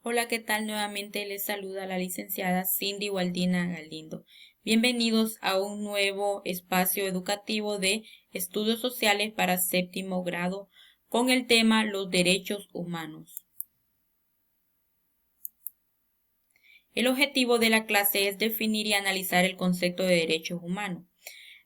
Hola, ¿qué tal? Nuevamente les saluda la licenciada Cindy Waldina Galindo. Bienvenidos a un nuevo espacio educativo de estudios sociales para séptimo grado con el tema los derechos humanos. El objetivo de la clase es definir y analizar el concepto de derechos humanos,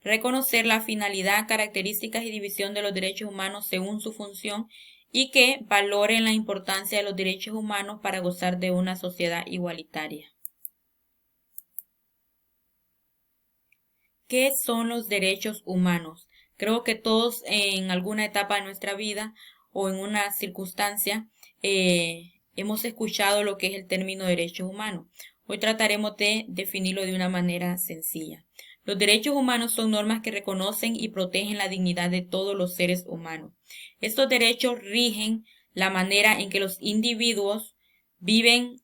reconocer la finalidad, características y división de los derechos humanos según su función y que valoren la importancia de los derechos humanos para gozar de una sociedad igualitaria. ¿Qué son los derechos humanos? Creo que todos en alguna etapa de nuestra vida o en una circunstancia hemos escuchado lo que es el término derechos humanos. Hoy trataremos de definirlo de una manera sencilla. Los derechos humanos son normas que reconocen y protegen la dignidad de todos los seres humanos. Estos derechos rigen la manera en que los individuos viven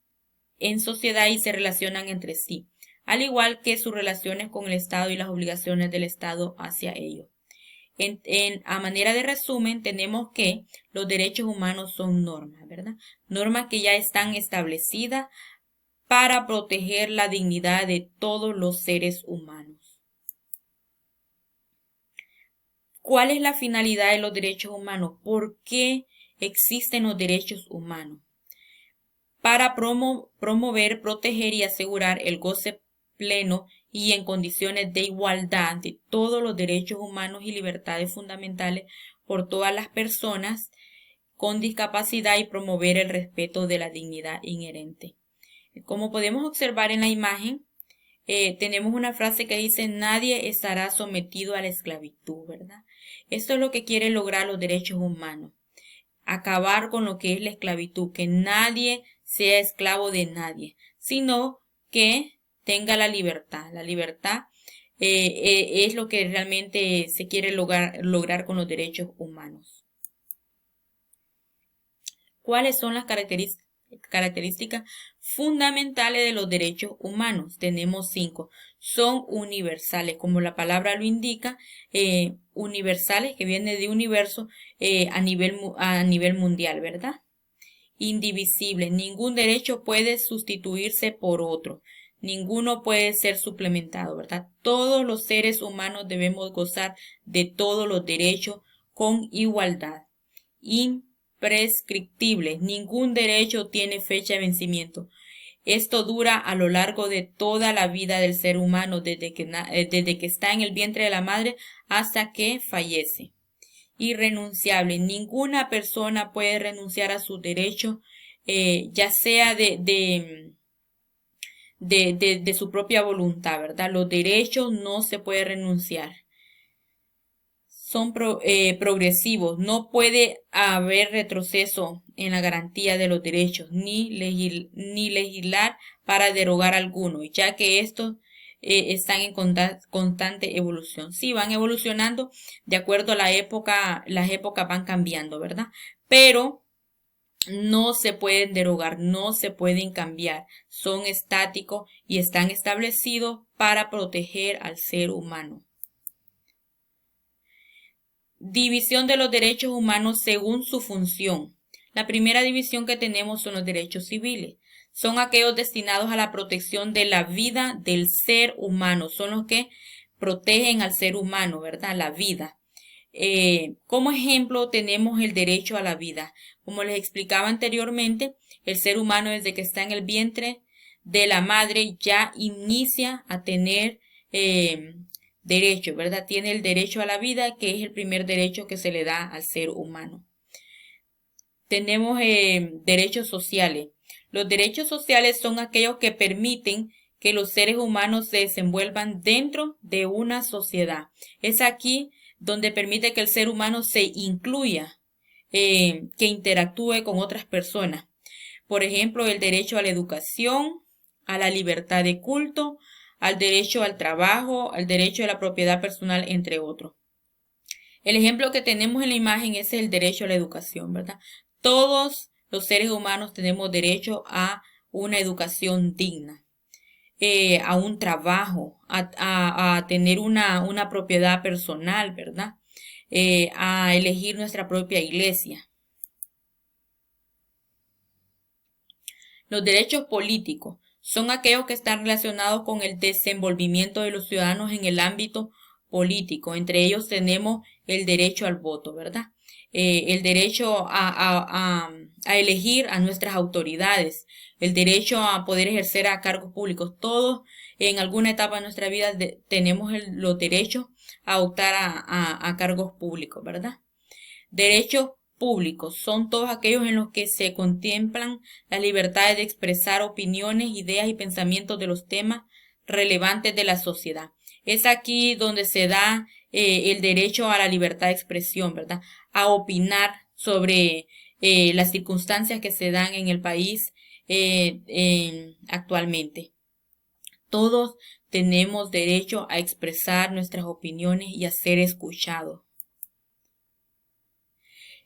en sociedad y se relacionan entre sí, al igual que sus relaciones con el Estado y las obligaciones del Estado hacia ellos. A manera de resumen, tenemos que los derechos humanos son normas, ¿verdad? Normas que ya están establecidas para proteger la dignidad de todos los seres humanos. ¿Cuál es la finalidad de los derechos humanos? ¿Por qué existen los derechos humanos? Para promover, proteger y asegurar el goce pleno y en condiciones de igualdad de todos los derechos humanos y libertades fundamentales por todas las personas con discapacidad y promover el respeto de la dignidad inherente. Como podemos observar en la imagen, tenemos una frase que dice: nadie estará sometido a la esclavitud, ¿verdad? Esto es lo que quieren lograr los derechos humanos. Acabar con lo que es la esclavitud, que nadie sea esclavo de nadie, sino que tenga la libertad. La libertad es lo que realmente se quiere lograr con los derechos humanos. ¿Cuáles son las características fundamentales de los derechos humanos? Tenemos 5. Son universales, como la palabra lo indica, universales, que viene de universo a nivel mundial, ¿verdad? Indivisibles. Ningún derecho puede sustituirse por otro. Ninguno puede ser suplementado, ¿verdad? Todos los seres humanos debemos gozar de todos los derechos con igualdad. Imprescriptibles. Ningún derecho tiene fecha de vencimiento. Esto dura a lo largo de toda la vida del ser humano, desde que está en el vientre de la madre hasta que fallece. Irrenunciable. Ninguna persona puede renunciar a sus derechos, ya sea de su propia voluntad, ¿verdad? Los derechos no se puede renunciar. Son progresivos. No puede haber retroceso en la garantía de los derechos, ni legislar para derogar alguno, ya que estos están en constante evolución. Sí, van evolucionando de acuerdo a la época, las épocas van cambiando, ¿verdad? Pero no se pueden derogar, no se pueden cambiar, son estáticos y están establecidos para proteger al ser humano. División de los derechos humanos según su función. La primera división que tenemos son los derechos civiles. Son aquellos destinados a la protección de la vida del ser humano. Son los que protegen al ser humano, ¿verdad? La vida. Como ejemplo tenemos el derecho a la vida. Como les explicaba anteriormente, el ser humano desde que está en el vientre de la madre ya inicia a tener derecho, ¿verdad? Tiene el derecho a la vida, que es el primer derecho que se le da al ser humano. Tenemos derechos sociales. Los derechos sociales son aquellos que permiten que los seres humanos se desenvuelvan dentro de una sociedad. Es aquí donde permite que el ser humano se incluya, que interactúe con otras personas. Por ejemplo, el derecho a la educación, a la libertad de culto, al derecho al trabajo, al derecho a la propiedad personal, entre otros. El ejemplo que tenemos en la imagen es el derecho a la educación, ¿verdad? Todos los seres humanos tenemos derecho a una educación digna, a un trabajo, a tener una propiedad personal, ¿verdad? A elegir nuestra propia iglesia. Los derechos políticos son aquellos que están relacionados con el desenvolvimiento de los ciudadanos en el ámbito político. Entre ellos tenemos el derecho al voto, ¿verdad? El derecho a elegir a nuestras autoridades, el derecho a poder ejercer a cargos públicos. Todos en alguna etapa de nuestra vida tenemos los derechos a optar a cargos públicos, ¿verdad? Derechos públicos son todos aquellos en los que se contemplan las libertades de expresar opiniones, ideas y pensamientos de los temas relevantes de la sociedad. Es aquí donde se da el derecho a la libertad de expresión, ¿verdad? A opinar sobre las circunstancias que se dan en el país actualmente. Todos tenemos derecho a expresar nuestras opiniones y a ser escuchados.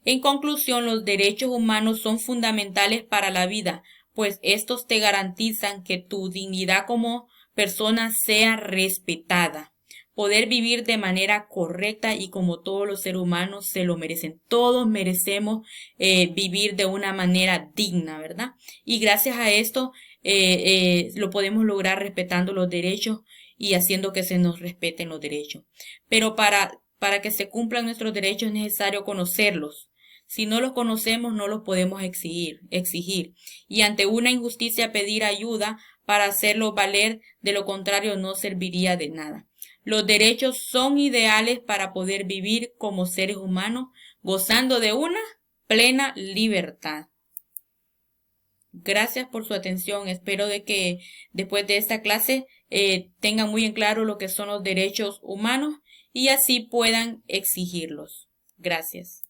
En conclusión, los derechos humanos son fundamentales para la vida, pues estos te garantizan que tu dignidad como persona sea respetada, poder vivir de manera correcta y como todos los seres humanos se lo merecen. Todos merecemos vivir de una manera digna, ¿verdad? Y gracias a esto lo podemos lograr respetando los derechos y haciendo que se nos respeten los derechos. Pero para que se cumplan nuestros derechos es necesario conocerlos. Si no los conocemos, no los podemos exigir. Y ante una injusticia pedir ayuda para hacerlo valer, de lo contrario no serviría de nada. Los derechos son ideales para poder vivir como seres humanos, gozando de una plena libertad. Gracias por su atención. Espero de que después de esta clase tengan muy en claro lo que son los derechos humanos y así puedan exigirlos. Gracias.